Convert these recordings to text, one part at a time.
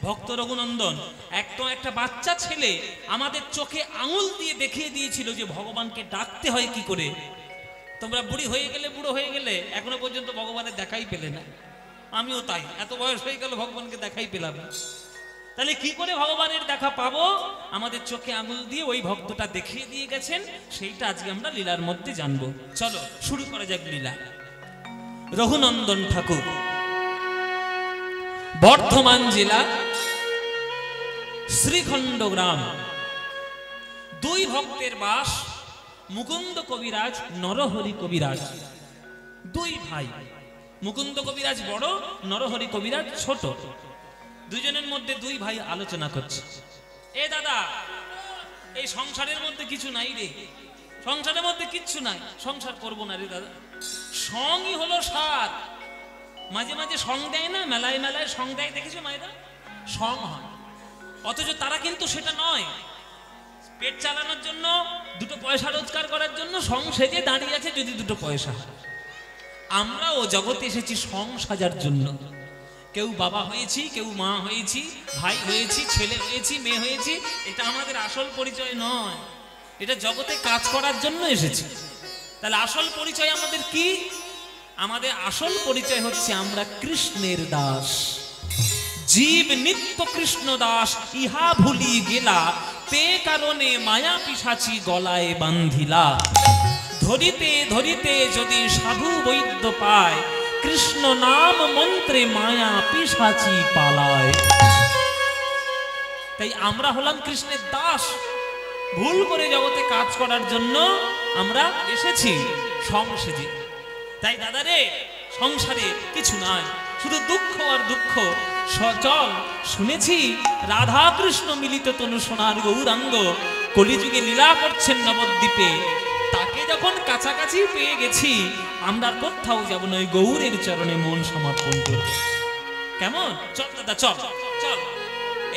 ভক্ত রঘুনন্দন একদম একটা বাচ্চা ছেলে আমাদের চোখে আঙুল দিয়ে দেখিয়ে দিয়েছিল যে ভগবানকে ডাকতে হয় কি করে। তোমরা বুড়ো হয়ে গেলে এখনো পর্যন্ত ভগবানের দেখাই পেলে না। আমিও তাই, এত বয়স হয়ে গেল ভগবানকে দেখাই পেলাম না। তাহলে কি করে ভগবানের দেখা পাবো? আমাদের চোখে আঙুল দিয়ে ওই ভক্তটা দেখিয়ে দিয়ে গেছেন, সেইটা আজকে আমরা লীলার মধ্যে জানবো। চলো শুরু করা যাক লীলা। রঘুনন্দন ঠাকুর বর্ধমান জেলা শ্রীখণ্ড গ্রাম, দুই ভক্তের বাস, মুকুন্দ কবিরাজ, নরহরি কবিরাজ, দুই ভাই। মুকুন্দ কবিরাজ বড়, নরহরি কবিরাজ ছোট। দুজনের মধ্যে দুই ভাই আলোচনা করছে, এ দাদা, এই সংসারের মধ্যে কিছু নাই রে, সংসারের মধ্যে কিচ্ছু নাই, সংসার করবো না রে দাদা। সঙ্গই হলো সার। মাঝে মাঝে সং দেয় না, মেলায় মেলায় সং দেয়, দেখেছো মায়েরা? সং হয়, অথচ তারা কিন্তু সেটা নয়। পেট চালানোর জন্য, দুটো পয়সা রোজগার করার জন্য সং সেজে দাঁড়িয়ে আছে যদি দুটো পয়সা। আমরাও জগতে এসেছি সং সাজার জন্য। কেউ বাবা হয়েছি, কেউ মা হয়েছি, ভাই হয়েছি, ছেলে হয়েছি, মেয়ে হয়েছি, এটা আমাদের আসল পরিচয় নয়। এটা জগতে কাজ করার জন্য এসেছি। তাহলে আসল পরিচয় আমাদের কি? আমাদের আসল পরিচয় হচ্ছে আমরা কৃষ্ণের দাস। জীব নিত্য কৃষ্ণ দাস, ইহা ভুলি গেলা, তে কারণে মায়া পিশাচি গলায় বান্ধিলা। ধরিতে ধরিতে যদি সাধু বৈদ্য পায়, কৃষ্ণ নাম মন্ত্রে মায়া পিশাচি পালায়। তাই আমরা হলাম কৃষ্ণের দাস। ভুল করে জগতে কাজ করার জন্য আমরা এসেছি সংসারে। তাই দাদা রে, সংসারে কিছু নাই, শুধু দুঃখ আর দুঃখ। সচল শুনেছি রাধা কৃষ্ণ মিলিত তনু সোনার গৌরাঙ্গ কলিযুগে লীলা করছেন নবদ্বীপে। তাকে যখন কাছাকাছি পেয়ে গেছি, আমরা কোথাও যাব না, ওই গৌরের চরণে মন সমর্পণ করব। কেমন? চল দাদা, চল চল।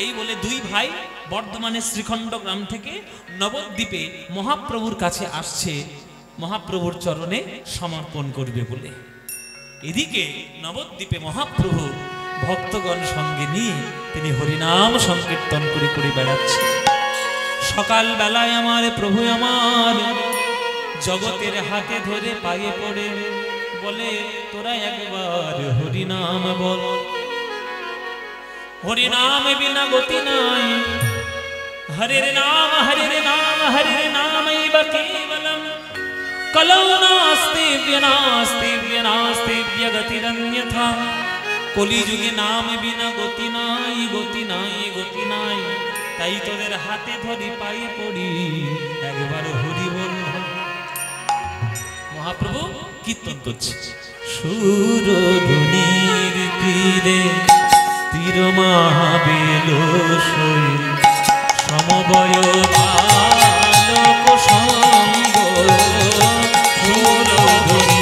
এই বলে দুই ভাই বর্ধমানের শ্রীখণ্ড গ্রাম থেকে নবদ্বীপে মহাপ্রভুর কাছে আসছে, মহাপ্রভুর চরণে সমর্পণ করবে বলে। এদিকে নবদ্বীপে মহাপ্রভু ভক্তগণ সঙ্গে নিয়ে তিনি হরিনাম সংকীর্তন করে করে বেড়াচ্ছে। সকাল বেলায় আমার প্রভু আমার জগতের হাতে ধরে পায়ে পড়ে বলে, তোরা একবার হরিনাম বল। হরিনাম বিনা গতি নাই, হরের নাম হরের নাম হরের নামৈব কেবলম, কলৌ নাস্তি নাস্তি নাস্তি গতিরন্যথা। কলিযুগে নাম বিনা গতি নাই, গতি নাই, গতি নাই। তাই তোদের হাতে ধরি পায়ে পড়ি, একবার হরি বল। মহাপ্রভু কীর্তন করছে। সুরধুনির তীরে তীর মহাবেল সই, সমবয় বালক সঙ্গ। সুরধুনি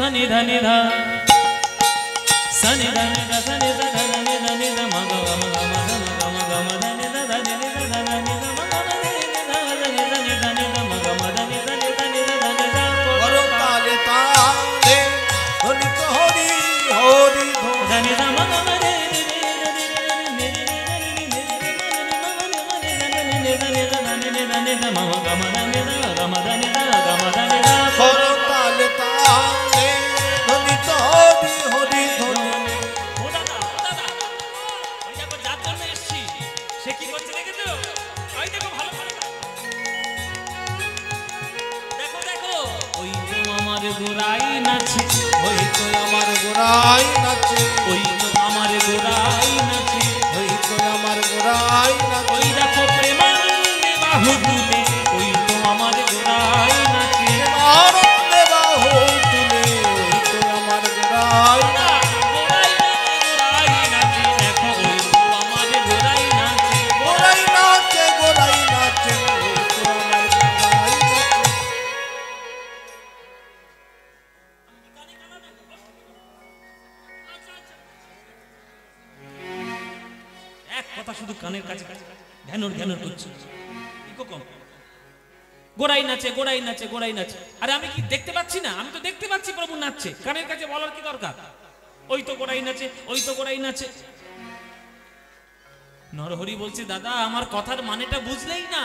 सनि धनि ध सनि धनि ध सनि ध धनि धनि ध म ग म ग म ध म ग म धनि ध धनि ध धनि ध म ग धनि धनि धनि ध म ग म धनि धनि धनि धनि ध करो ताले ताले हरि हरि हरि धनि ध म ग म रे धनि ध म ग म धनि ध ग म धनि ध ग म धनि ध करो ताले ताले हरि हरि हरि ও দাদা ওই দেখো যার জন্য এসেছি সে কি করছে দেখেছো ওই দেখো ভালো করে দেখো দেখো ওই তো আমার গোরাই নাচে ওই তো আমার গোরাই নাচে ওই তো আমার গোরাই নাচে ওই তো আমার গোরাই নাচে ওই দেখো প্রেমানন্দে বাহু তুলে ওই তো আমার গোরাই নাচে আনন্দে বাহু তুলে ওই তো আমার গোরাই গোরাই নাচে দেখো ওই তো আমার গোরাই নাচে গোরাই নাচে গোরাই নাচে ওই তো আমার গোরাই নাচে এক কথা শুধু কানের কাছে ঘ্যানর ঘ্যানর করছে ইকো কম গোড়াই নাচে গোড়াই নাচে গোড়াই নাচে আরে আমি কি দেখতে পাচ্ছি না আমি তো দেখতে পাচ্ছি প্রভু নাচছে কানের কাছে বলার কি দরকার ওই তো গোড়াই নাচে ওই তো গোড়াই নাচে নরহরি বলছে দাদা আমার কথার মানেটা বুঝলেই না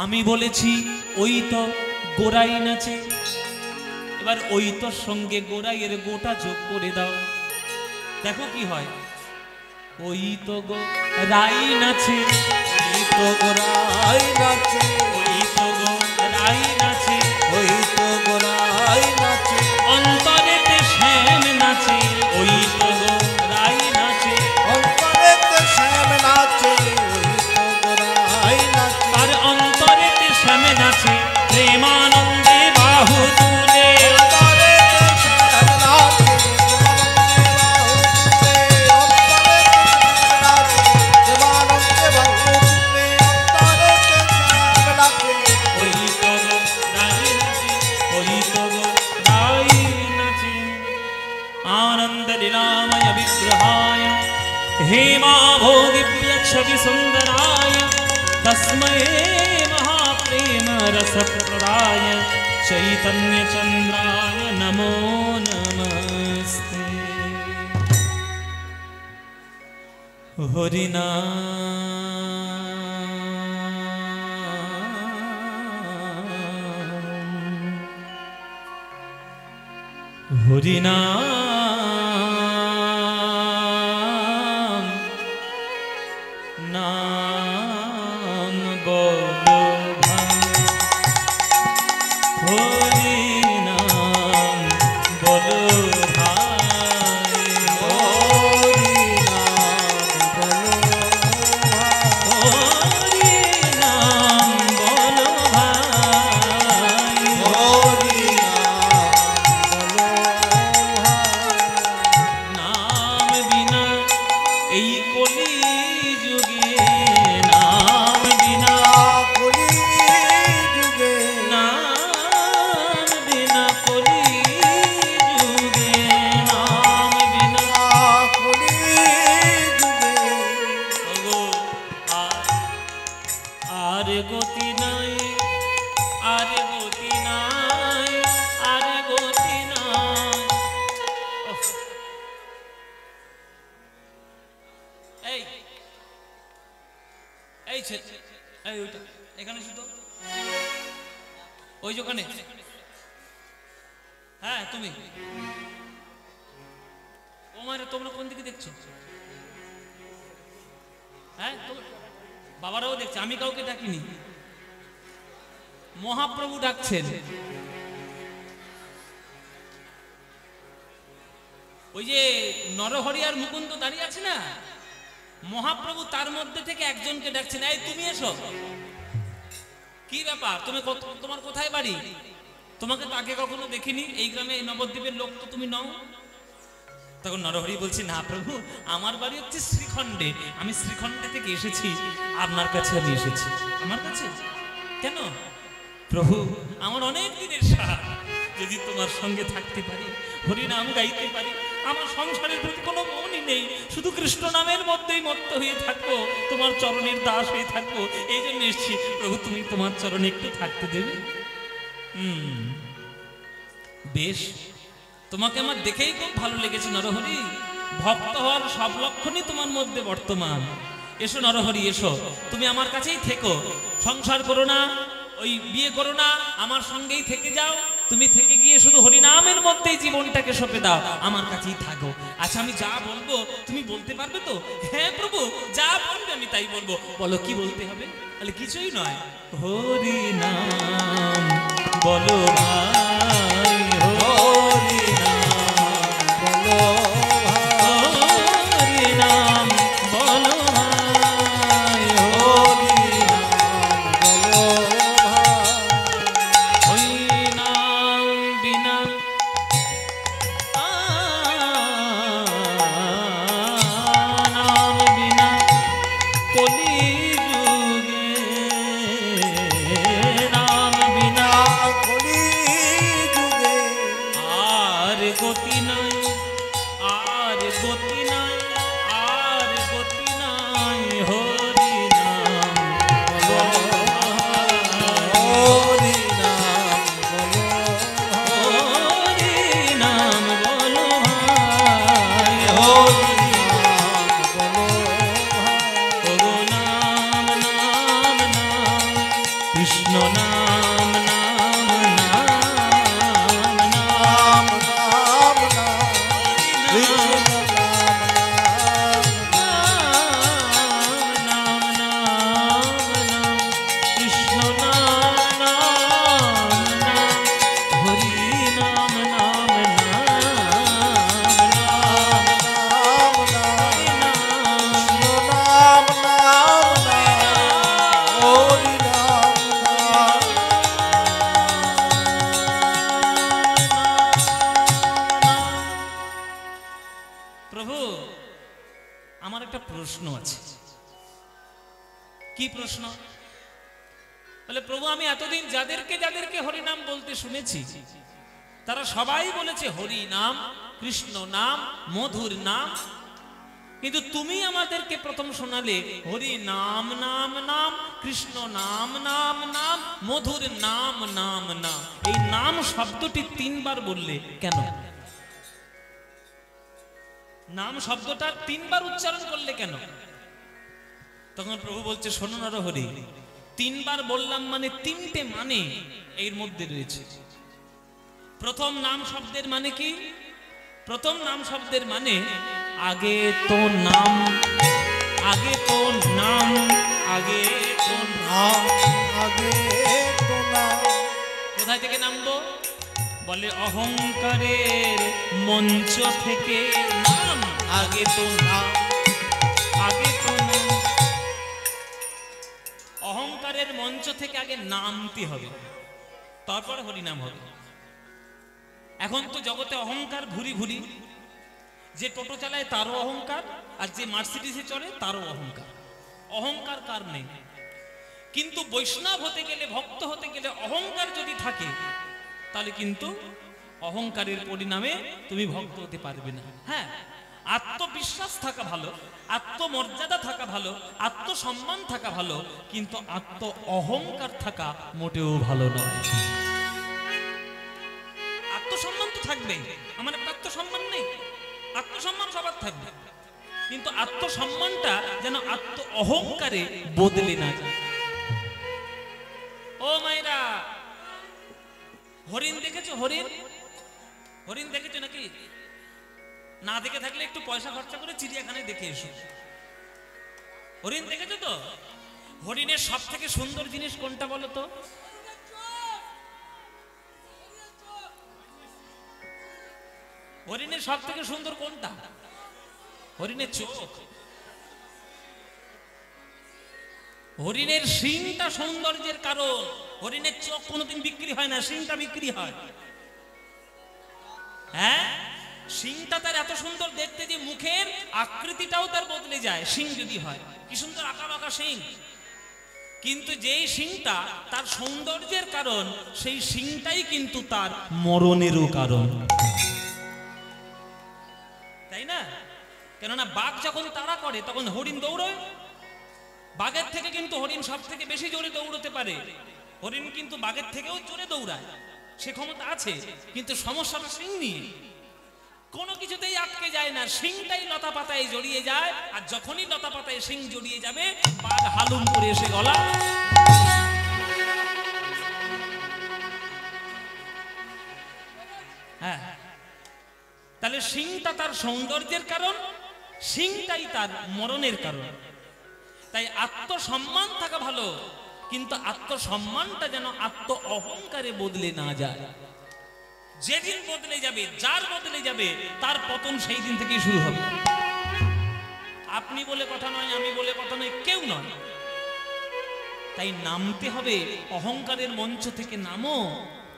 আমি বলেছি ওই তো গোড়াই নাচে এবার ওই তোর সঙ্গে গোড়াইয়ের গোটা যোগ করে দাও দেখো কি হয় ওই তো গো রাই নাচে ওই তো গোরাই নাচে ওই তো গো রাই নাচে ওই তো গোরাই নাচে অন্তরেতে শ্যাম নাচে ওই তো গো রাই নাচে অন্তরেতে শ্যাম নাচে ওই তো গোরাই নাচে আর অন্তরেতে শ্যাম নাচে প্রেমানন্দে বাহু তুলে অন্তরেতে শ্যাম নাচে দেবানন্দে বাহু তুলে অন্তরেতে শ্যাম নাচে ওই তো গো রাই নাচে ওই তো গো রাই নাচে आनंद लीलामय विग्रहाय हेमा भोगिप्य छवि सुंदराय तस्मै महाप्रेम रस प्रदाय चैतन्य चंद्राय नमो नमस्ते हरिना হরিনাম নাম বলো ভাই হরিনাম বলো ভাই হরিনাম বলো ভাই নাম বিনা এই কলি যুগে নাম বিনা নাম বিনা কলি যুগে নাম বিনা ওগো আর গতি নাই আর গতি নাই আর গতি নাই উফ। এই এই ছেলে এই ওইটা এখানে শুধু ওই যে ওখানে হ্যাঁ তুমি ও মানে তোমরা কোন দিকে দেখছো হ্যাঁ বাবারাও দেখছে আমি কাউকে ডাকিনি মহাপ্রভু ডাকছেন ওই যে নরহরি আর মুকুন্দ দাঁড়িয়ে আছে না মহাপ্রভু তার মধ্যে থেকে একজনকে ডাকছেন এই তুমি এসো কি ব্যাপার তুমি তোমার কোথায় বাড়ি তোমাকে তো আগে কখনো দেখিনি এই গ্রামে এই নবদ্বীপের লোক তো তুমি নও তখন নরহরি বলছি না প্রভু আমার বাড়ি হচ্ছে শ্রীখণ্ডে আমি শ্রীখণ্ডে থেকে এসেছি আপনার কাছে আমি এসেছি আমার কাছে কেন প্রভু আমার অনেক দিনের সাথ যদি তোমার সঙ্গে থাকতে পারি, হরিনাম গাইতে পারি, আমার সংসারের প্রতি কোনো মনই নেই, শুধু কৃষ্ণ নামের মধ্যেই মত্ত হয়ে থাকবো, তোমার চরণের দাস হয়ে থাকবো। এই জন্য এসছি প্রভু, তুমি তোমার চরণে একটু থাকতে দেবে? বেশ, তোমাকে আমার দেখেই খুব ভালো লেগেছে নরহরি। ভক্ত হওয়ার সব লক্ষণই তোমার মধ্যে বর্তমান। এসো নরহরি, এসো, তুমি আমার কাছেই থেকো, সংসার করো না, ওই বিয়ে করো না, আমার সঙ্গেই থেকে যাও। তুমি থেকে গিয়ে শুধু হরিনামের মধ্যেই জীবনটাকে সঁপে দাও, আমার কাছেই থাকো। আচ্ছা, আমি যা বলবো তুমি বলতে পারবে তো? হ্যাঁ প্রভু, যা বলবে আমি তাই বলবো। বলো কি বলতে হবে? তাহলে কিছুই নয়, হরিনাম বলো ভাই, হরিনাম বলো ভাই, হরিনাম বিনা নাম বিনা কলি যুগে, নাম বিনা কলি যুগে আর গতি নাই, আর গতি নাই, আর গতি নাই, হরিনাম বলো হরিনাম বলো ভাই, ওগো নাম নাম নাম, কৃষ্ণ নাম নাম নাম নাম, নাম নাম নাম, কৃষ্ণ নাম নাম নাম, হরি নাম নাম প্রভু, আমার একটা প্রশ্ন আছে। কি প্রশ্ন? বলে প্রভু, আমি এতদিন যাদেরকে যাদেরকে হরিনাম বলতে শুনেছি, তারা সবাই বলেছে হরি নাম, কৃষ্ণ নাম, মধুর নাম, কিন্তু তুমি আমাদেরকে প্রথম শোনালে হরি নাম নাম নাম, কৃষ্ণ নাম নাম নাম, মধুর নাম নাম নাম। এই নাম শব্দটি 3 বার বললে কেন? নাম শব্দটা 3 বার উচ্চারণ করলে কেন? তখন প্রভু বলছে, শোনো নরহরি, 3 বার বললাম মানে 3টে মানে এর মধ্যে রয়েছে। প্রথম নাম শব্দের মানে কি? প্রথম নাম শব্দের মানে আগে তো নাম, আগে তো নাম, আগে তো নাম, আগে তো নাম। কোথায় থেকে নামবো? বলে অহংকারের মঞ্চ থেকে নাম, আগে তো নাম, আগে তো নাম। অহংকারের মঞ্চ থেকে আগে নামতে হবে, তারপরে হরিনাম হবে। এখন তো জগতে অহংকার ভুরি ভুরি, যে টোটো চালায় তারও অহংকার, আর যে মার্সিডিসে চড়ে তারও অহংকার। অহংকার কার নেই? কিন্তু বৈষ্ণব হতে গেলে, ভক্ত হতে গেলে অহংকার যদি থাকে, তাহলে কিন্তু অহংকারের পরিণামে তুমি ভক্ত হতে পারবে না। হ্যাঁ, আত্মবিশ্বাস থাকা ভালো, আত্মমর্যাদা থাকা ভালো, আত্মসম্মান থাকা ভালো, কিন্তু আত্ম অহংকার থাকা মোটেও ভালো নয়। আত্মসম্মান তো থাকবে, আমার একটা আত্মসম্মান নেই, আত্মসম্মান সবার থাকবে, কিন্তু আত্মসম্মানটা যেন আত্ম অহংকারে বদলে না যায়। ও মায়েরা, হরিণ দেখেছো? হরিণ, হরিণ দেখেছো নাকি? না দেখে থাকলে একটু পয়সা খরচা করে চিড়িয়াখানায় দেখে এসো। হরিণ দেখেছো তো? হরিণের সব থেকে সুন্দর জিনিস কোনটা বলো তো? হরিণের সব থেকে সুন্দর কোনটা? হরিণের চোখ। হরিণের শিংটা সৌন্দর্যের কারণ। হরিণের চোখ কোনোদিন বিক্রি হয় না, শিংটা বিক্রি হয়। হ্যাঁ, শিংটা তার এত সুন্দর দেখতে যে মুখের আকৃতিটাও তার বদলে যায় শিং যদি হয়। কি সুন্দর আঁকা বাঁকা শিং, কিন্তু যেই সিংটা তার সৌন্দর্যের কারণ, সেই সিংটাই কিন্তু তার মরণেরও কারণ, তাই না? কেননা বাঘ যখন তাড়া করে তখন হরিণ দৌড়য়। বাঘের থেকে কিন্তু হরিণ সব থেকে বেশি জোরে দৌড়তে পারে। হরিণ কিন্তু বাঘের থেকেও জোরে দৌড়ায়, সে ক্ষমতা আছে। কিন্তু সমস্যাটা সিং নিয়ে, কোনো কিছুতেই আটকে যায় না, সিংটাই লতা পাতায় জড়িয়ে যায়। আর যখনই লতা পাতায় সিং জড়িয়ে যাবে, বাঘ হালুম করে এসে গলা। হ্যাঁ, তাহলে সিংটা তার সৌন্দর্যের কারণ, সিংটাই তার মরণের কারণ। তাই আত্মসম্মান থাকা ভালো, কিন্তু আত্মসম্মানটা যেন আত্ম অহংকারে বদলে না যায়। যেদিন বদলে যাবে, যার বদলে যাবে, তার পতন সেই দিন থেকেই শুরু হবে। আপনি বলে কথা নয়, আমি বলে কথা নয়, কেউ নয়। তাই নামতে হবে, অহংকারের মঞ্চ থেকে নামো,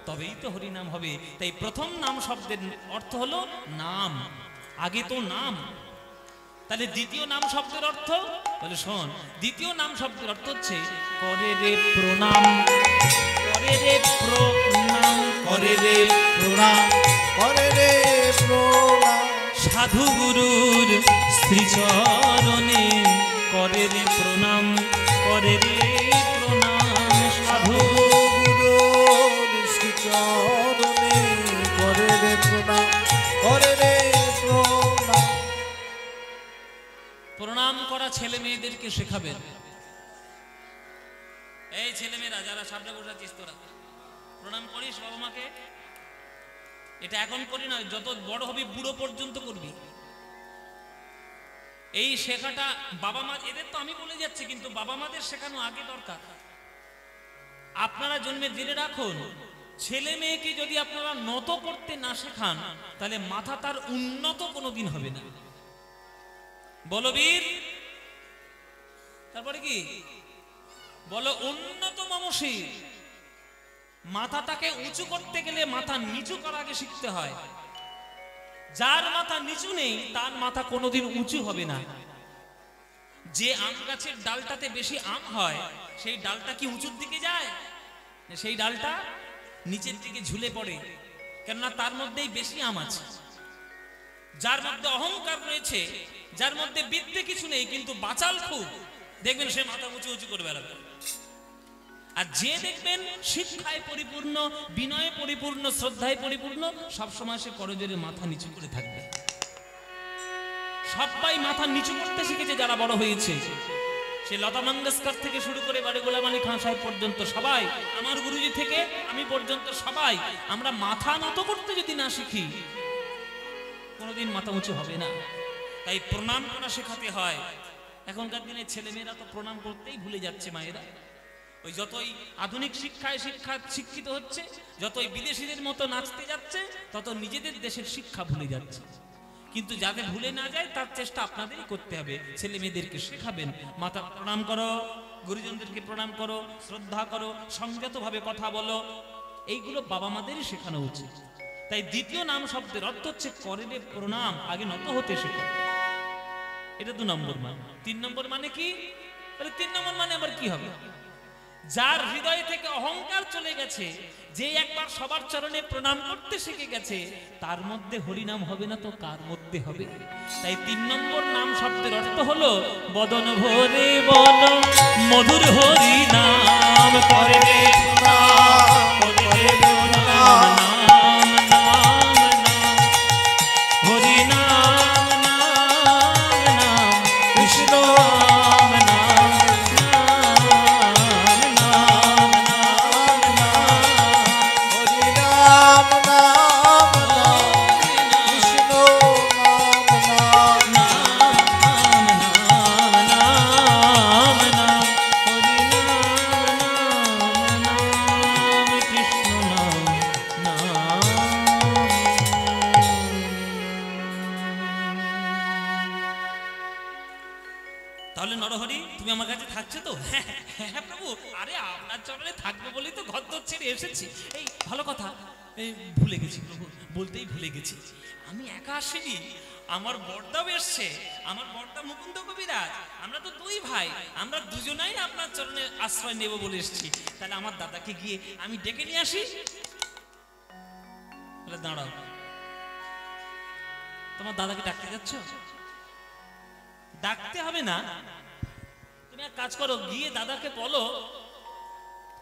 তবেই তো হরিনাম হবে। তাই প্রথম নাম শব্দের অর্থ হলো নাম, আগে তো নাম। তাহলে দ্বিতীয় নাম শব্দের অর্থ, বলে শোন, দ্বিতীয় নাম শব্দের অর্থ হচ্ছে করে রে প্রণাম, করে রে প্রণাম, করে রে প্রণাম, করে রে প্রণাম, সাধু গুরুর শ্রীচরণে করে রে প্রণাম, করে রে প্রণাম, সাধু গুরুর শ্রীচরণে করে রে প্রণাম, করে রে প্রণাম। প্রণাম করা ছেলে মেয়েদেরকে শেখাবেন। এই ছেলে মেয়েরা যারা সামনে বসে আছিস, তোরা প্রণাম করিস বাবা মাকে? এটা এখন করি না, যত বড় হবি বুড়ো পর্যন্ত করবি। এই শেখাটা বাবা মা, এদের তো আমি বলে যাচ্ছি, কিন্তু বাবা মাদের শেখানো আগে দরকার। আপনারা জন্মে জেনে রাখুন, ছেলে মেয়েকে যদি আপনারা নত করতে না শেখান, তাহলে মাথা তার উন্নত কোনোদিন হবে না। বলো বীর, তারপরে কি বলো? উন্নত মমসী। মাথাটাকে উঁচু করতে গেলে মাথা নিচু করা আগে শিখতে হয়। যার মাথা নিচু নেই, তার মাথা কোনোদিন উঁচু হবে না। যে আম গাছের ডালটাতে বেশি আম হয়, সেই ডালটা কি উঁচুর দিকে যায়? সেই ডালটা নিচের দিকে ঝুলে পড়ে, কেননা তার মধ্যেই বেশি আম আছে। যার মধ্যে অহংকার রয়েছে, যার মধ্যে বিদ্যে কিছু নেই কিন্তু বাচাল খুব, দেখবেন সে মাথা উঁচু উঁচু করে বেড়াবে। আর যে দেখবেন শিক্ষায় পরিপূর্ণ, বিনয়ে পরিপূর্ণ, শ্রদ্ধায় পরিপূর্ণ, সবসময় সে করজোরে মাথা নিচু করে থাকবে। সবাই মাথা নিচু করতে শিখেছে যারা বড় হয়েছে। সে লতা মঙ্গেশকর থেকে শুরু করে বাড়ি গোলাম আলী খান সাহেব পর্যন্ত সবাই, আমার গুরুজি থেকে আমি পর্যন্ত সবাই, আমরা মাথা নত করতে যদি না শিখি, কোনোদিন মাথা উঁচু হবে না। তাই প্রণাম করা শেখাতে হয়। এখনকার দিনে ছেলেমেয়েরা তো প্রণাম করতেই ভুলে যাচ্ছে। মায়েরা ওই যতই আধুনিক শিক্ষায় শিক্ষিত হচ্ছে, যতই বিদেশিদের মতো নাচতে যাচ্ছে, তত নিজেদের দেশের শিক্ষা ভুলে যাচ্ছে। কিন্তু যাতে ভুলে না যায় তার চেষ্টা আপনাদেরই করতে হবে। ছেলে মেয়েদেরকে শেখাবেন, মাথা প্রণাম করো, গুরুজনদেরকে প্রণাম করো, শ্রদ্ধা করো, সংযতভাবে কথা বলো, এইগুলো বাবা মাদেরই শেখানো উচিত। তাই দ্বিতীয় নাম শব্দের অর্থ হচ্ছে করে রে প্রণাম, আগে নত হতে শেখো। এটা 2 নম্বর মান। 3 নম্বর মানে কি? 3 নম্বর মানে আবার কি হবে? যার হৃদয় থেকে অহংকার চলে গেছে, যে একবার সবার চরণে প্রণাম করতে শিখে গেছে, তার মধ্যে হরিনাম হবে না তো কার মধ্যে হবে? তাই 3 নম্বর নাম শব্দের অর্থ হলো বদন ভরে বল মধুর হরি নাম, করে রে প্রণাম, করে রে প্রণাম, নাম নাম নাম হরি নাম, নাম নাম কৃষ্ণ নাম, নাম নাম নাম নাম নাম হরি নাম নাম নাম, কৃষ্ণ নাম নাম, তাহলে নরহরি তুমি আমার কাছে থাকছো তো? হ্যাঁ প্রভু, আরে আপনার চরণে থাকবো বলেই তো ঘর দর ছেড়ে এসেছি। এই ভালো কথা, এই ভুলে গেছি প্রভু, বলতেই ভুলে গেছি, আমি একা আসিনি, আমার বড়দাও এসছে, আমার বড়দা মুকুন্দ কবিরাজ, আমরা তো দুই ভাই, আমরা দুজনাই আপনার চরণে আশ্রয় নেব বলে এসেছি। তাহলে আমার দাদাকে গিয়ে আমি ডেকে নিয়ে আসি। দাঁড়াও, তোমার দাদাকে ডাকতে যাচ্ছ? ডাকতে হবে না, তুমি এক কাজ করো, গিয়ে দাদাকে বলো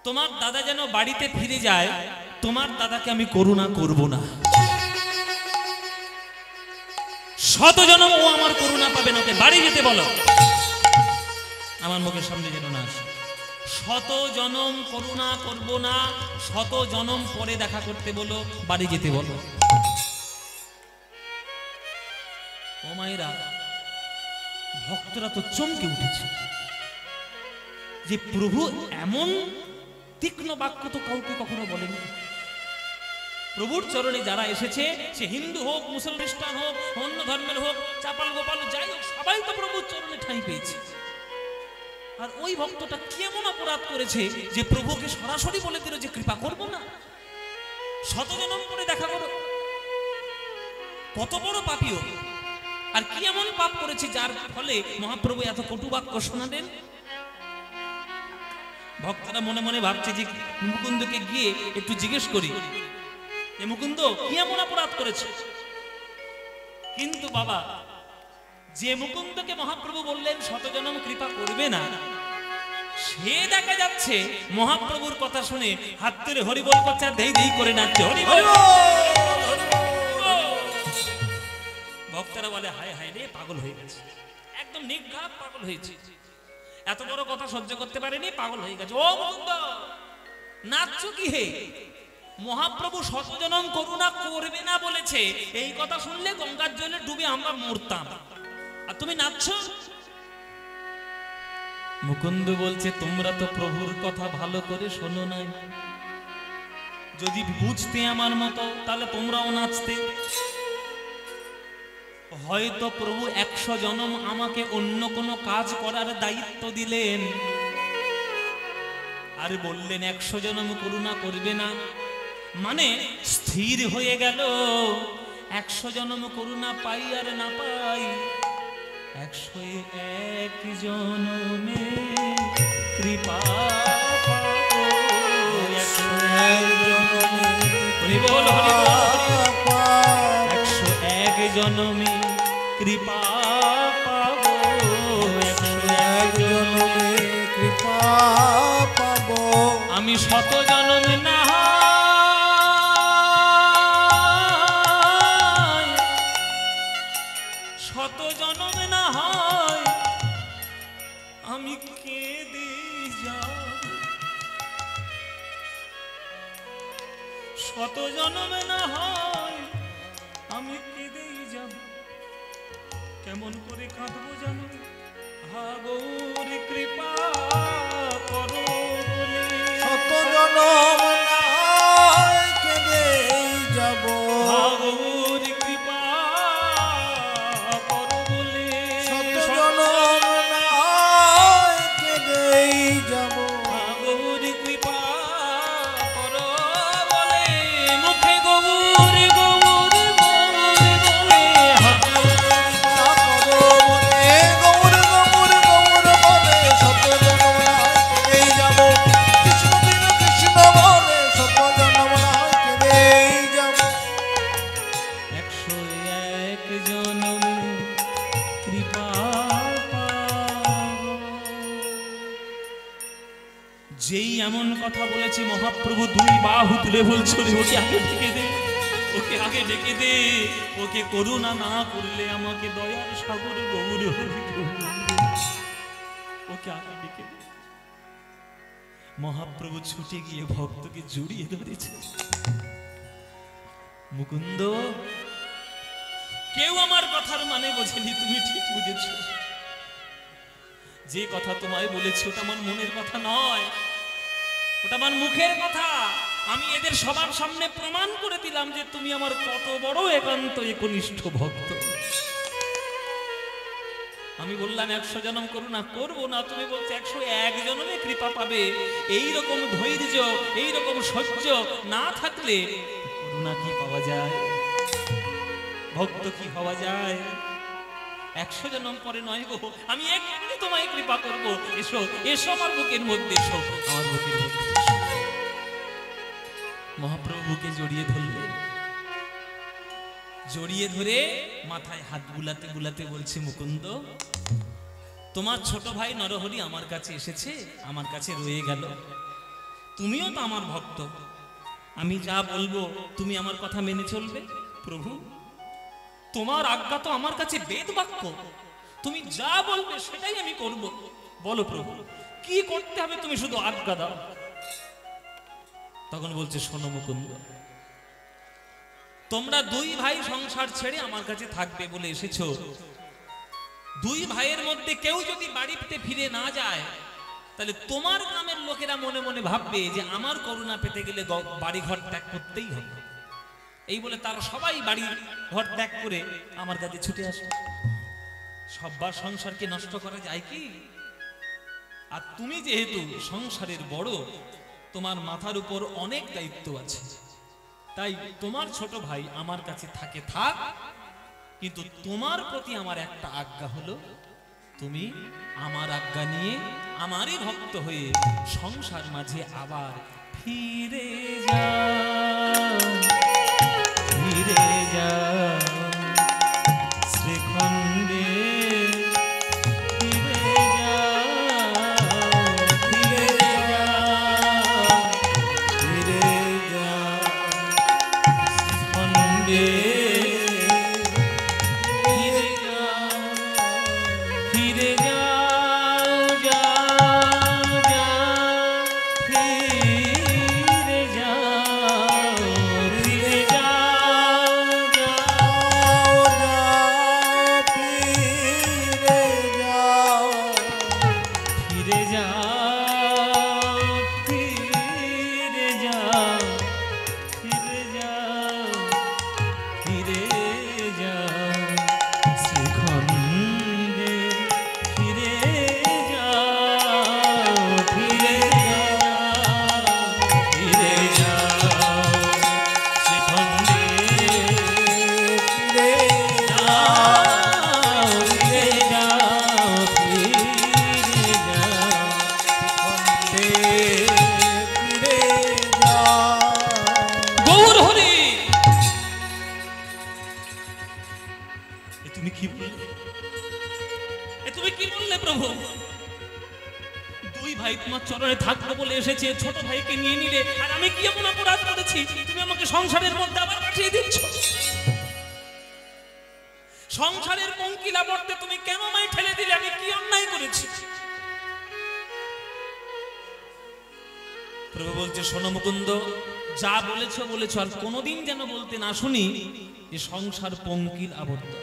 তোমার দাদা যেন বাড়িতে ফিরে যায়, তোমার দাদাকে আমি করুণা করব না, শত জনম ও আমার করুণা পাবে না, ওকে বাড়ি যেতে বলো, আমার মুখের সামনে যেন না আসে। শত জনম করুণা করব না, শত জনম পরে দেখা করতে বলো, বাড়ি যেতে বলো। ও মায়েরা, ভক্তরা তো চমকে উঠেছে যে প্রভু এমন তীক্ষ্ণ বাক্য তো কাউকে কখনো বলেনি। প্রভুর চরণে যারা এসেছে, সে হিন্দু হোক, মুসলমান হোক, অন্য ধর্মের হোক, চাপাল গোপাল যাই হোক, সবাই তো প্রভুর চরণে ঠাঁই পেয়েছে। আর ওই ভক্তটা কেমন অপরাধ করেছে যে প্রভুকে সরাসরি বলে দিল যে কৃপা করব না, শত জনম করে দেখা করো। কত বড় পাপীও, আর কি এমন পাপ করেছে যার ফলে মহাপ্রভু এত কটু বাক্য শোনালেন। ভক্তরা মনে মনে ভাবছে যে মুকুন্দকে গিয়ে একটু জিজ্ঞেস করি, এ মুকুন্দ কি এমন অপরাধ করেছে? কিন্তু বাবা, যে মুকুন্দকে মহাপ্রভু বললেন শত জনম কৃপা করবে না, সে দেখা যাচ্ছে মহাপ্রভুর কথা শুনে হাত তুলে হরিবল করছে, আর দেই দেই করে নাচছে হরিবল। ভক্তরা বলে হায় হায় রে, পাগল হয়ে গেছে, একদম নির্ঘাত পাগল হয়েছে, এত বড় কথা সহ্য করতে পারেনি, পাগল হয়ে গেছে। ও মুকুন্দ, নাচছো কি হে? মহাপ্রভু শত জনম করুণা করবে না বলেছে, এই কথা শুনলে গঙ্গার জলে ডুবে আমরা মরতাম, আর তুমি নাচছো? মুকুন্দ বলছে, তোমরা তো প্রভুর কথা ভালো করে শোনো নাই, যদি বুঝতে আমার মতো তাহলে তোমরাও নাচতে। হয়তো প্রভু 100 জনম আমাকে অন্য কোনো কাজ করার দায়িত্ব দিলেন, আর বললেন 100 জনম করুণা করবে না, মানে স্থির হয়ে গেল 100 জনম করুণা পাই আর না পাই, 101 জনমে কৃপা পাবো, 101 জনমে, হরি বল হরি বল, 101 জনমে কৃপা পাবো, 101 জনমে কৃপা পাবো, আমি শত জনমে না শত জনমে না হয় আমি কেঁদে যাব, শত জনমে না হয় আমি কেঁদেই যাব। কেমন করে কাঁদবো জানো? হা গৌর কৃপা করো বলে, শত জনম নাই কেঁদেই যাব, হা গৌর কৃপা করো বলে, শত জনম নাই কেঁদেই যাব, হা গৌর কৃপা করো বলে, মুখে গৌর গৌর গৌর বলে, হা কৃপা করো বলে, গৌর গৌর গৌর বলে, শত জনম নাই কেঁদেই যাব, কৃষ্ণ কৃষ্ণ কৃষ্ণ বলে, শত জনম নাই কেঁদেই যাব। 101 জনমে কৃপা পাবো। যেই এমন কথা বলেছে মহাপ্রভু 2 বাহু তুলে বলছে, ওকে আগে ডেকে দে, ওকে আগে ডেকে দে, ওকে করুণা না করলে আমাকে দয়ার সাগর গৌর হরি গৌর, ওকে আগে ডেকে দে। মহাপ্রভু ছুটে গিয়ে ভক্তকে জড়িয়ে ধরেছে। মুকুন্দ, কেউ আমার কথার মানে বোঝেনি, তুমি ঠিক বুঝেছ। যে কথা তোমায় বলেছি ওটা আমার মনের কথা নয়, ওটা আমার মুখের কথা। আমি এদের সবার সামনে প্রমাণ করে দিলাম যে তুমি আমার কত বড় একান্ত একনিষ্ঠ ভক্ত। আমি বললাম 100 জনম করুণা করবো না, তুমি বলছো 101 জনমে কৃপা পাবে। এই রকম ধৈর্য, এই রকম সহ্য না থাকলে করুণা কি পাওয়া যায়, ভক্ত কি পাওয়া যায়? 100 জন্ম পরে নয় গো, আমি এক্ষুনি তোমায় কৃপা করব। এসো এসো আমার বুকের মধ্যে, এসো আমার বুকের মধ্যে এসো। মহাপ্রভুকে জড়িয়ে ধরলেন, জড়িয়ে ধরে মাথায় হাত বুলাতে বুলাতে বলছে, মুকুন্দ, তোমার ছোট ভাই নরহরি আমার কাছে এসেছে, আমার কাছে রয়ে গেল। তুমিও তো আমার ভক্ত, আমি যা বলবো তুমি আমার কথা মেনে চলবে। প্রভু, তোমার আজ্ঞা তো আমার কাছে বেদ বাক্য, তুমি যা বলবে সেটাই আমি করব। বলো প্রভু, কি করতে হবে তুমি শুধু আজ্ঞা দাও। তখন বলছে, শোনো মুকুন্দ, তোমরা দুই ভাই সংসার ছেড়ে আমার কাছে থাকবে বলে এসেছো। দুই ভাইয়ের মধ্যে কেউ যদি বাড়িতে ফিরে না যায়, তাহলে তোমার গ্রামের লোকেরা মনে মনে ভাববে যে আমার করুণা পেতে গেলে বাড়ি ঘর ত্যাগ করতেই হবে। এই বলে তারা সবাই বাড়ি ঘর ত্যাগ করে আমার কাছে ছুটে আসে। সব্বার সংসারকে নষ্ট করা যায় কি? আর তুমি যেহেতু সংসারের বড়, তোমার মাথার উপর অনেক দায়িত্ব আছে, তাই তোমার ছোট ভাই আমার কাছে থাকে থাক, কিন্তু তোমার প্রতি আমার একটা আজ্ঞা হলো, তুমি আমার আজ্ঞা নিয়ে আমারই ভক্ত হয়ে সংসার মাঝে আবার ফিরে যাও, ফিরে যাও শ্রীখণ্ডে, ফিরে যাও, ফিরে যাও, ফিরে যাও শ্রীখণ্ডে, ফিরে যাও, ফিরে যাও, যাও, যাও, ফিরে যাও, ফিরে যাও, ফিরে যাও, ফিরে যাও, ফিরে যাও, ফিরে যাও শ্রীখণ্ডে, ফিরে যাও, ফিরে যাও, ফিরে যাও শ্রীখণ্ডে, ফিরে যাও, ফিরে যাও, ফিরে যাও গৌর হরি। তুমি কি বললে? তুমি কি বললে প্রভু? দুই ভাই তোমার চরণে থাকবো বলে এসেছে, ছোট ভাইকে নিয়ে নিলে, আর আমি কি এমন অপরাধ করেছি তুমি আমাকে সংসারের মধ্যে আবার পাঠিয়ে দিচ্ছ? সংসারের পঙ্কিলা বর্তে তুমি কেন আমায় ঠেলে দিলে? আমি কি অন্যায় করেছি? প্রভু বলছে, শোনো মুকুন্দ, যা বলেছো বলেছো, আর কোনোদিন যেন বলতে না শুনি যে সংসার পঙ্কিল আবদ্ধ।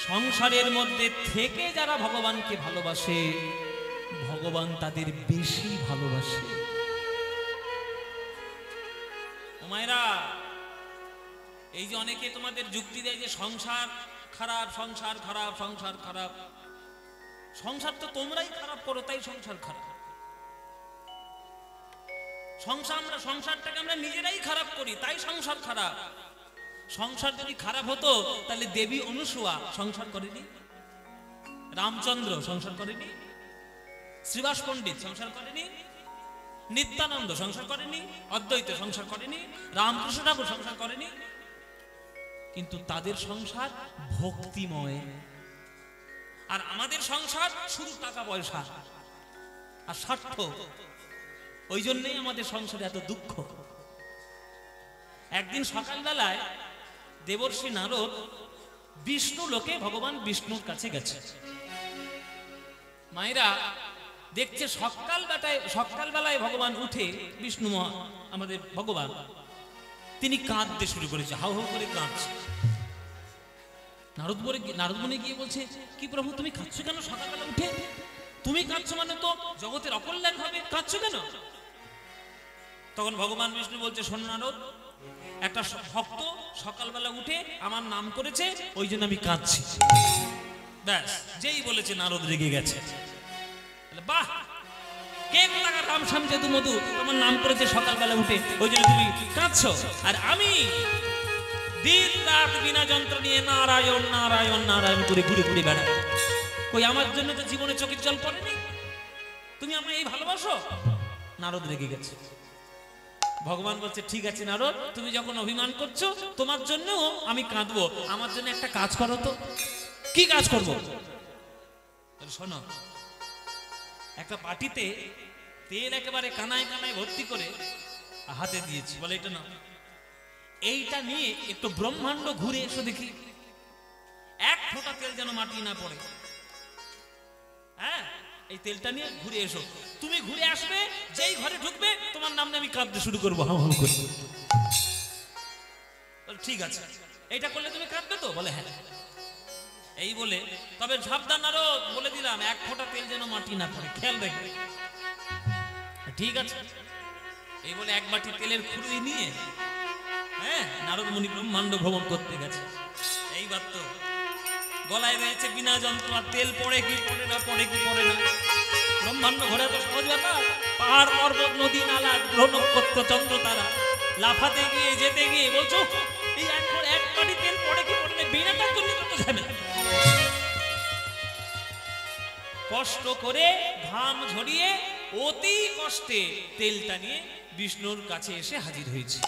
সংসারের মধ্যে থেকে যারা ভগবানকে ভালোবাসে, ভগবান তাদের বেশি ভালোবাসে। ও মায়েরা, এই যে অনেকে তোমাদের যুক্তি দেয় যে সংসার খারাপ, সংসার খারাপ, সংসার খারাপ। সংসার তো তোমরাই খারাপ করো, তাই সংসার খারাপ। সংসারটাকে আমরা নিজেরাই খারাপ করি, তাই সংসার খারাপ। সংসার যদি খারাপ হতো তাহলে দেবী অনুসূয়া সংসার করেনি, রামচন্দ্র সংসার করেনি, শ্রীবাস পণ্ডিত সংসার করেনি, নিত্যানন্দ সংসার করেনি, অদ্বৈত সংসার করেনি, রামকৃষ্ণ ঠাকুর সংসার করেনি। কিন্তু তাদের সংসার ভক্তিময়, আর আমাদের সংসার শুধু টাকা পয়সা আর স্বার্থ। ওই জন্যই আমাদের সংসারে এত দুঃখ। একদিন সকালবেলায় দেবর্ষি নারদ বিষ্ণু লোকে ভগবান বিষ্ণুর কাছে গেছে। মায়েরা দেখছে সকালবেলায় ভগবান উঠে, বিষ্ণু আমাদের ভগবান, তিনি কাঁদতে শুরু করেছে, হাউ হাউ করে কাঁদছে। নারদ মুনি গিয়ে বলছে, কি প্রভু তুমি কাঁদছো কেন সকালবেলা উঠে? তুমি কাঁদছো মানে তো জগতের অকল্যাণ হবে, কাঁদছো কেন? তখন ভগবান বিষ্ণু বলছে, শোন নারদ, একটা ভক্ত সকালবেলা উঠে আমার নাম করেছে, ওই জন্য আমি কাঁদছি। ব্যাস, যেই বলেছে নারদ রেগে গেছে। বাহ, কে কোথাকার রাম শ্যাম যদু মধু তোমার নাম করেছে সকালবেলা উঠে, ওই জন্য তুমি কাঁদছো। আর আমি দিন রাত বিনা যন্ত্র নিয়ে নারায়ণ নারায়ণ নারায়ণ করে ঘুরে ঘুরে বেড়াই। কই আমার জন্য তো জীবনে চোখের জল পড়েনি, তুমি আমায় এই ভালোবাসো? নারদ রেগে গেছে। ভগবান বলছে ঠিক আছে নারদ, তুমি যখন অভিমান করছো তোমার জন্য আমি কাঁদবো, আমার জন্য একটা কাজ করো তো। কি কাজ করবো? শোনো, একটা বাটিতে তেল একেবারে কানায় কানায় ভর্তি করে হাতে দিয়েছি, বলে এটা না, এইটা নিয়ে একটু ব্রহ্মাণ্ড ঘুরে এসো দেখি, এক ফোঁটা তেল যেন মাটি না পড়ে। হ্যাঁ, এই তেলটা নিয়ে ঘুরে এসো। তুমি ঘুরে আসবে, যেই ঘরে ঢুকবে তোমার নামে আমি কাঁদতে শুরু করবো, হাউ হাউ করে। ঠিক আছে, এইটা করলে তুমি কাঁদবে তো? বলে হ্যাঁ। এই বলে, তবে সাবধান আরো বলে দিলাম, এক ফোঁটা তেল যেন মাটি না পড়ে, খেয়াল রাখবে। ঠিক আছে, এই বলে এক বাটি তেলের খুঁড়ি নিয়ে হ্যাঁ নারদ মুনি ব্রহ্মাণ্ড ভ্রমণ করতে গেছে। এইবার তো গলায় রয়েছে বিনা যন্ত্র, আর তেল পড়ে কি পড়ে না, পড়ে কি পড়ে না। ব্রহ্মাণ্ড ঘোরা তো সহজ ব্যাপার, পাহাড় পর্বত নদী নালা গ্রহ নক্ষত্র চন্দ্র তারা, লাফাতে গিয়ে যেতে গিয়ে বলছো এই এক বাটি তেল পড়ে কি পড়ে না, বিনাটার জন্য কত যাবে। কষ্ট করে ঘাম ঝরিয়ে অতি কষ্টে তেলটা নিয়ে বিষ্ণুর কাছে এসে হাজির হয়েছে।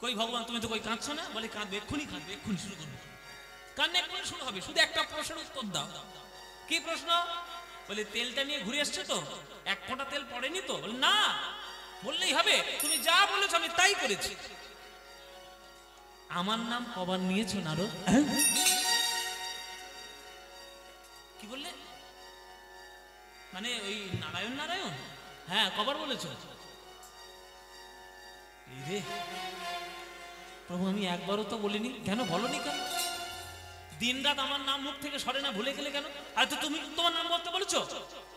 কই ভগবান তুমি তো কই কাঁদছো না? বলে কাঁদবে, এক্ষুনি কাঁদবে, এক্ষুনি শুরু করবে, কান্না এক্ষুনি শুরু হবে, শুধু একটা প্রশ্নের উত্তর দাও। কি প্রশ্ন? বলে তেলটা নিয়ে ঘুরে আসছে তো, এক ফোঁটা তেল পড়েনি তো? বলে না, বললেই হবে, তুমি যা বলেছো আমি তাই করেছি। আমার নাম কবার নিয়েছো নারদ? কি বললে? মানে ওই নারায়ণ নারায়ণ? হ্যাঁ, কবার বলেছো? রে প্রভু, আমি একবারও তো বলিনি। কেন বলনি? কেন দিন রাত আমার নাম মুখ থেকে সরে না, ভুলে গেলে কেন? আর তো তুমি তোমার নাম বলতে বলেছো,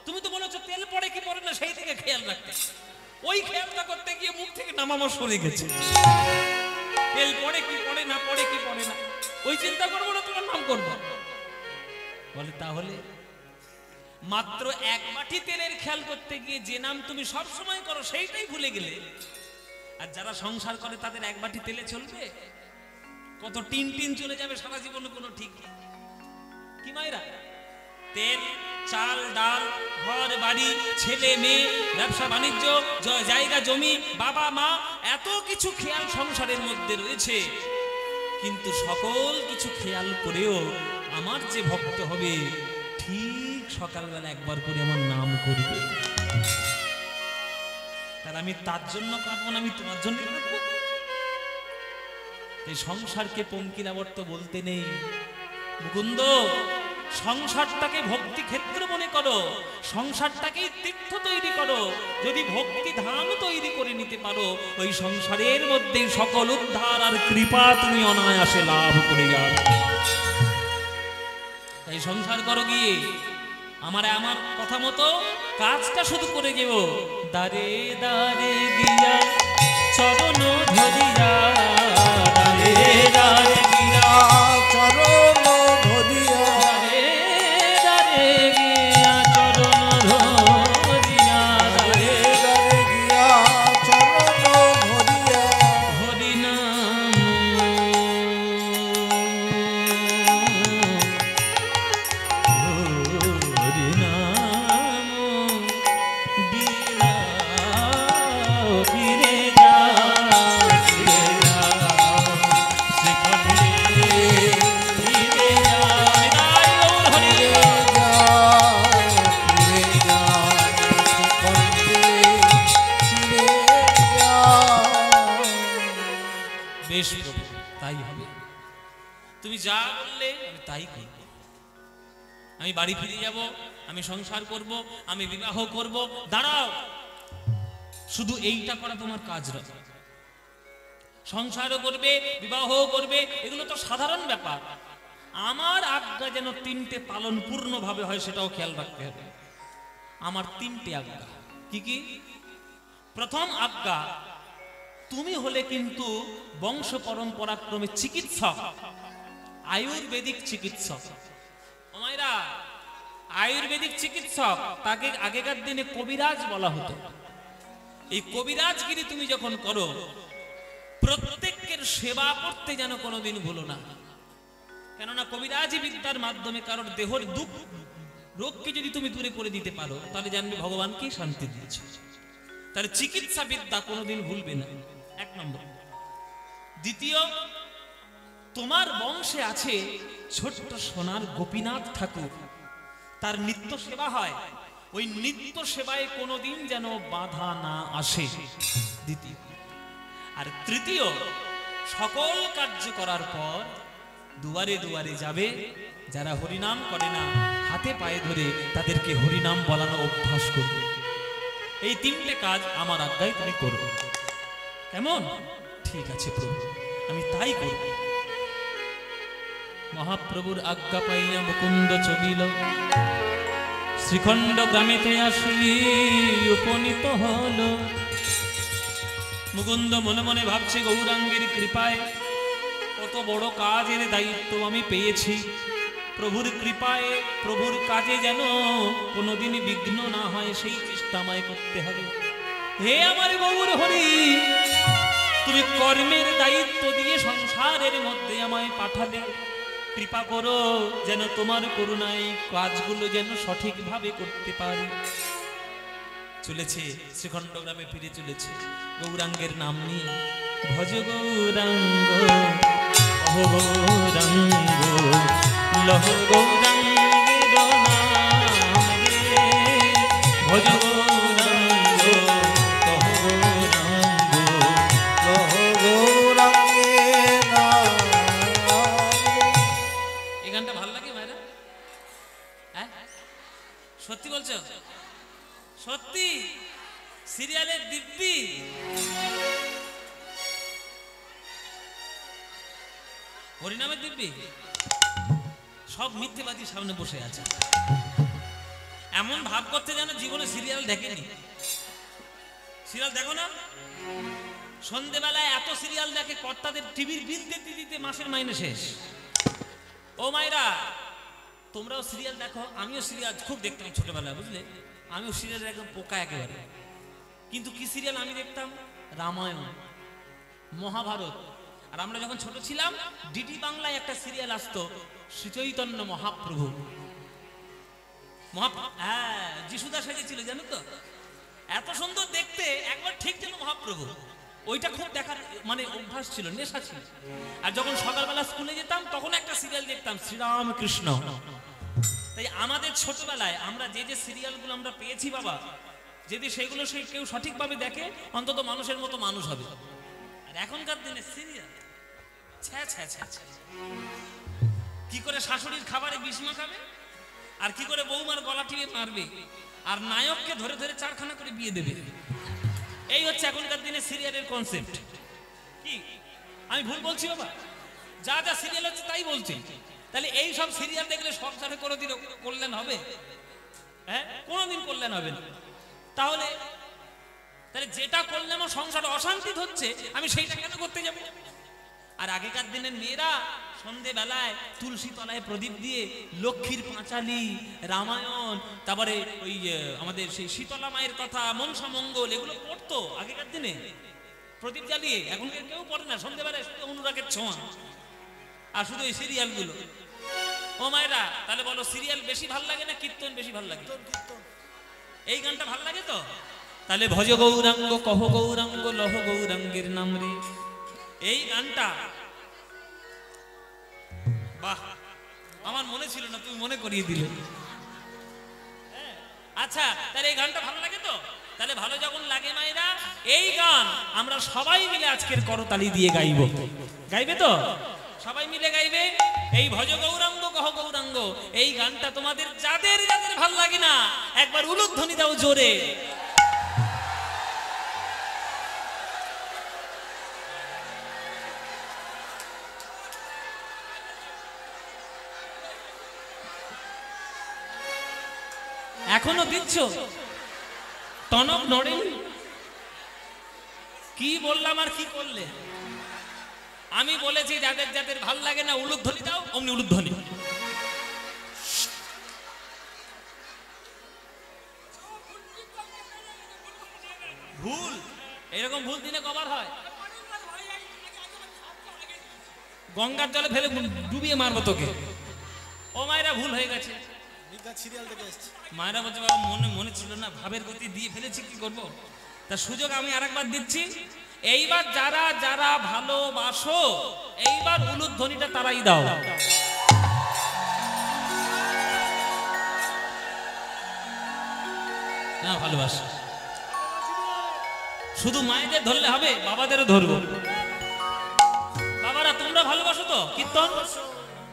তুমি তো বলেছো তেল পড়ে কি পড়ে না সেই থেকে খেয়াল রাখতে। ওই খেয়ালটা করতে গিয়ে মুখ থেকে নাম আমার সরে গেছে। তেল পড়ে কি পড়ে না, পড়ে কি পড়ে না, ওই চিন্তা করবো না, তোমার নাম করবো। বলে তাহলে মাত্র এক বাটি তেলের খেয়াল করতে গিয়ে যে নাম তুমি সব সময় করো সেইটাই ভুলে গেলে। আর যারা সংসার করে তাদের এক বাটি তেলে চলবে? কত টিন টিন চলে যাবে সারা জীবন, কোনো ঠিক নেই। কি মায়েরা, তেল চাল ডাল ঘর বাড়ি ছেলে মেয়ে ব্যবসা বাণিজ্য জায়গা জমি বাবা মা এত কিছু খেয়াল সংসারের মধ্যে রয়েছে, কিন্তু সকল কিছু খেয়াল করেও আমার যে ভক্ত হবে ঠিক সকালবেলা একবার করে আমার নাম করবে, তার আমি তার জন্য কাঁদবো না, আমি তোমার জন্য কাঁদবো। এই সংসারকে পঙ্কিলাবর্ত বলতে নেই মুকুন্দ, সংসারটাকে ভক্তি ক্ষেত্র মনে করো, সংসারটাকে তীর্থ তৈরি করো। যদি ভক্তি ধাম তৈরি করে নিতে পারো, ওই সংসারের মধ্যে সকল উদ্ধার আর কৃপা তুমি অনায়াসে লাভ করে যাবে। তাই সংসার করো গিয়ে, আমার কথা মতো কাজটা শুধু করে যেও। দারে দারে গিয়া চরণ ধরিয়া, দারে দারে গিয়া চরণ ধরিয়া, দারে গিয়া চরণ ধরিয়া, দারে দারে গিয়া চরণ ধরিয়া, হরিনাম হরিনাম বিনা ফিরে যা, ফিরে যা সেখানে ফিরে যা, হরি বেশ প্রভু, তাই হবে। তুমি যা বললে আমি তাই করব। আমি বাড়ি ফিরে যাব, আমি সংসার করব, আমি বিবাহ করব। দাঁড়াও, শুধু এইটা করা তোমার কাজ নয়। সংসারও করবে, বিবাহ করবে, এগুলো তো সাধারণ ব্যাপার। আমার আজ্ঞা যেন তিনটে পালন পূর্ণভাবে হয় সেটাও খেয়াল রাখতে হবে। আমার তিনটে আজ্ঞা। কি কি? প্রথম আজ্ঞা, তুমি হলে কিন্তু বংশ পরম্পরাক্রমে চিকিৎসক, আয়ুর্বেদিক চিকিৎসক। মায়েরা, আয়ুর্বেদিক চিকিৎসক, তাকে আগেকার দিনে কবিরাজ বলা হতো। এই কবিরাজগিরি তুমি যখন করো, প্রত্যেকের সেবা করতে যেন কোনোদিন ভুলো না। কেননা কবিরাজি বিদ্যার মাধ্যমে কারোর দেহের দুঃখ রোগকে যদি তুমি দূরে করে দিতে পারো, তাহলে জানবে ভগবানকে শান্তি দিয়েছে। তাহলে চিকিৎসা বিদ্যা কোনোদিন ভুলবে না, এক নম্বর। দ্বিতীয়, তোমার বংশে আছে ছোট্ট সোনার গোপীনাথ ঠাকুর, তার নিত্য সেবা হয়, ওই নিত্য সেবায় কোনোদিন যেন বাধা না আসে, দ্বিতীয়। আর তৃতীয়, সকল কার্য করার পর দুয়ারে দুয়ারে যাবে, যারা হরিনাম করে না হাতে পায়ে ধরে তাদেরকে হরিনাম বলানো অভ্যাস করবে। এই তিনটে কাজ আমার আজ্ঞায় তুমি করবে। কেমন? ঠিক আছে প্রভু, আমি তাই করব। মহাপ্রভুর আজ্ঞা পাইয়া মুকুন্দ চলিল, শ্রীখণ্ড গ্রামেতে আসি উপনীত হল। মুকুন্দ মনে মনে ভাবছে, গৌরাঙ্গের কৃপায় কত বড় কাজের দায়িত্ব আমি পেয়েছি। প্রভুর কৃপায় প্রভুর কাজে যেন কোনোদিন বিঘ্ন না হয়, সেই চেষ্টা আমায় করতে হবে। হে আমার গৌর হরি, তুমি কর্মের দায়িত্ব দিয়ে সংসারের মধ্যে আমায় পাঠালে, কৃপা করো যেন তোমার করুণায় কাজগুলো যেন সঠিকভাবে করতে পারি। চলেছে শ্রীখণ্ড গ্রামে ফিরে চলেছে গৌরাঙ্গের নাম নিয়ে। ভজ গৌরাঙ্গ অহ গৌরাঙ্গ লহ গৌরাঙ্গের নাম রে, ভজ গৌরাঙ্গ অহ গৌরাঙ্গ লহ গৌরাঙ্গের নাম। এই গানটা ভালো লাগে ভাইরা? হ্যাঁ সত্যি বলছো? সত্যি? সিরিয়ালের দিব্যি হরিনামের দিব্যি সব মিথ্যেবাদী সামনে বসে আছে, এমন ভাব করতে যেন জীবনে সিরিয়াল দেখেনি। সিরিয়াল দেখো না? সন্ধেবেলায় এত সিরিয়াল দেখে, কর্তাদের টিভির বিল দিতে দিতে মাসের মাইনে শেষ। ও মায়েরা, তোমরাও সিরিয়াল দেখো। আমিও সিরিয়াল খুব দেখতাম ছোটবেলায়, বুঝলে? আমিও সিরিয়ালের একদম পোকা একেবারে। কিন্তু কি সিরিয়াল আমি দেখতাম? রামায়ণ, মহাভারত। আর আমরা যখন ছোট ছিলাম, ডিডি বাংলায় একটা সিরিয়াল আসতো, শ্রীচৈতন্য মহাপ্রভু। হ্যাঁ, যিশুদা সেজেছিল, জানো তো? এত সুন্দর দেখতে, একবার ঠিক যেন মহাপ্রভু। ওইটা খুব দেখার মানে অভ্যাস ছিল, নেশা ছিল। আর যখন সকালবেলা স্কুলে যেতাম, তখন একটা সিরিয়াল দেখতাম, শ্রীরামকৃষ্ণ। তাই আমাদের ছোটবেলায় আমরা যে যে সিরিয়ালগুলো আমরা পেয়েছি বাবা, যদি সেগুলো সেই কেউ সঠিকভাবে দেখে, অন্তত মানুষের মতো মানুষ হবে। আর এখনকার দিনে সিরিয়াল কি করে শাশুড়ির খাবারে বিষ মাখাবে, আর কি করে বৌমার গলা টিপে মারবে, আর নায়ককে ধরে ধরে চারখানা করে বিয়ে দেবে। এই হচ্ছে এখনকার দিনে সিরিয়ালের কনসেপ্ট। কি আমি ভুল বলছি বাবা? যা যা সিরিয়াল হচ্ছে তাই বলছি। তাহলে এই সব সিরিয়াল দেখলে সংসারে কোনোদিন কল্যাণ হবে? হ্যাঁ, কোনোদিন কল্যাণ হবে না। তাহলে যেটা করলে আমার সংসারে অশান্তি হচ্ছে, আমি সেইটা কেন করতে যাব? আর আগেকার দিনের মেয়েরা সন্ধেবেলায় তুলসী তলায় প্রদীপ দিয়ে লক্ষ্মীর পাঁচালী, রামায়ণ, তারপরে ওই আমাদের সেই শীতলা মায়ের কথা, মনসা মঙ্গল, এগুলো পড়তো আগেকার দিনে প্রদীপ জ্বালিয়ে। এখন কেউ পড়ে না, সন্ধেবেলায় শুধু অনুরাগের ছোঁয়া আর শুধু এই সিরিয়ালগুলো। ও মায়েরা, তাহলে বলো, সিরিয়াল বেশি ভাল লাগে না কীর্তন বেশি ভাল লাগে? এই গানটা ভাল লাগে তো? তাহলে ভজ গৌরাঙ্গ কহ গৌরাঙ্গ লহ গৌরাঙ্গের নাম রে, এই গানটা বাহ, আমার মনে ছিল না, তুমি মনে করিয়ে দিলে। আচ্ছা, তাহলে এই গানটা ভালো লাগে তো? তাহলে ভালো যখন লাগে মায়েরা, এই গান আমরা সবাই মিলে আজকের করতালি দিয়ে গাইব। গাইবে তো? সবাই মিলে গাইবে এই ভজ গৌরাঙ্গ কহ গৌরাঙ্গ। এই গানটা তোমাদের যাদের যাদের ভাল লাগে না, একবার উলুধ্বনি দাও জোরে। এখনো দিচ্ছ? টনক নড়েন? কি বললাম আর কি করলে? আমি বলেছি যাদের যাদের ভাল লাগে না উলুধ্বনি দাও, অমনি উলুধ্বনি। ভুল এরকম ভুল দিনে কবার হয়? গঙ্গার জলে ফেলে ডুবিয়ে মারবো তোকে। ও মায়েরা ভুল হয়ে গেছে। মায়েরা বলছে বাবা মনে মনে ছিল না, ভাবের গতি দিয়ে ফেলেছি, কি করবো? তা সুযোগ আমি আরেকবার দিচ্ছি। এইবার যারা যারা ভালোবাসো এইবার উলুধ্বনিটা তারাই দাও। না ভালোবাসো শুধু মায়েদের ধরলে হবে, বাবাদেরও ধরবো। বাবারা তোমরা ভালোবাসো তো কীর্তন?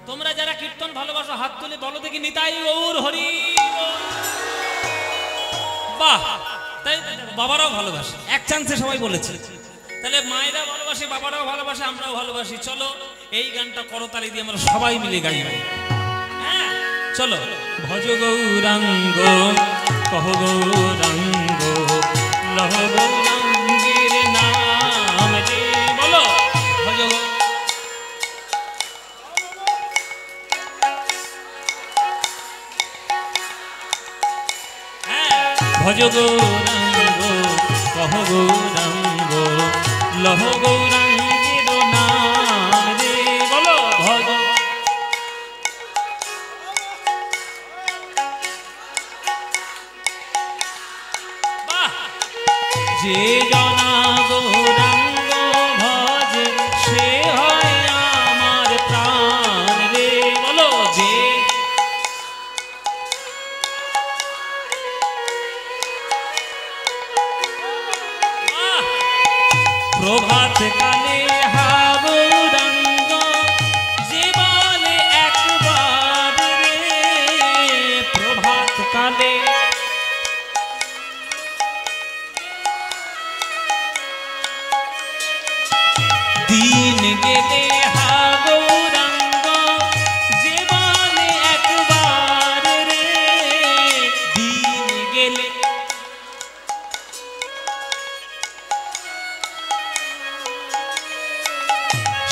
তোমরা যারা কীর্তন ভালোবাসো হাত তুলে বলো দেখি নিতাই গৌর হরি বল। বাহ, তাই বাবারাও ভালোবাসে, এক চান্সে সবাই বলেছে। তাহলে মায়েরা ভালোবাসে, বাবারাও ভালোবাসে, আমরাও ভালোবাসি। চলো এই গানটা করতালি দিয়ে আমরা সবাই মিলে গাই। হ্যাঁ চলো। ভজ গৌরাঙ্গ কহ গৌরাঙ্গ লহ গৌরাঙ্গের নাম রে, বলো ভজ ভজ গৌরাঙ্গ কহ গৌরাঙ্গ লহ গৌরাঙ্গের নাম রে, বলো ভজ। যে জনা গৌরাঙ্গ ভজে সে হয় আমার প্রাণ রে, বলো যে। প্রভাত কালে হা গৌরাঙ্গ যে বলে একবার রে, প্রভাত কালে দিন গেলে হা গৌরাঙ্গ যে বলে একবার রে, দিন গেলে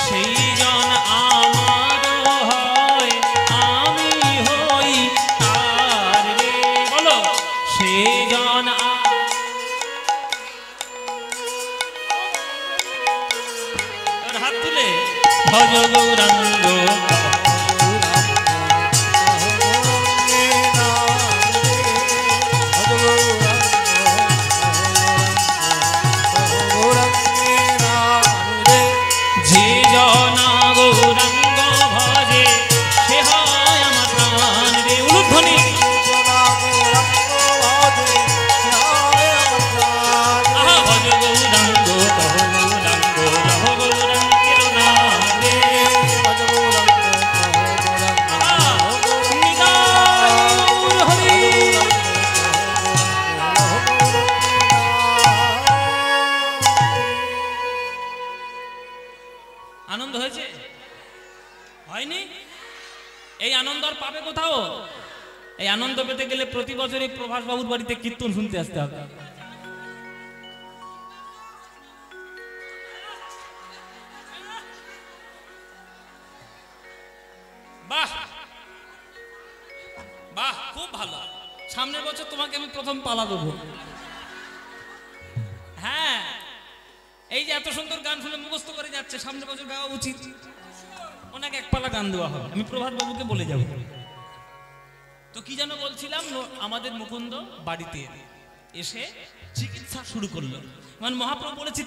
সেই জন আমার হয় আমি হই তার রে, বলো সেই জন। হাত তুলে ভজ গৌরাঙ্গ যে জনা গৌরাঙ্গ ভজে সে হয় আমার প্রাণ রে, উলুধ্বনি। আহা ভজ গৌরাঙ্গ কহ গৌরাঙ্গ লহ গৌরাঙ্গের নাম রে, নিতাই গৌর হরি। আনন্দ হয়েছে? হয়নি? এই আনন্দ আর পাবে কোথাও? এই আনন্দ পেতে গেলে প্রতি বছরই প্রভাস বাবুর বাড়িতে কীর্তন শুনতে আসতে হবে। বাহ বাহ, খুব ভালো। সামনের বছর তোমাকে আমি প্রথম পালা দেবো। হ্যাঁ এই যে এত সুন্দর গান শুনে মুখস্থ করে যাচ্ছে, সামনের বছর গাওয়া উচিত। ওনাকে এক পালা গান দেওয়া হবে, আমি প্রভাত বাবুকে বলে যাব। তো কি যেন বলছিলাম, আমাদের মুকুন্দ বাড়িতে এসে চিকিৎসা শুরু করলো। মানে মহাপ্রভু বলেছি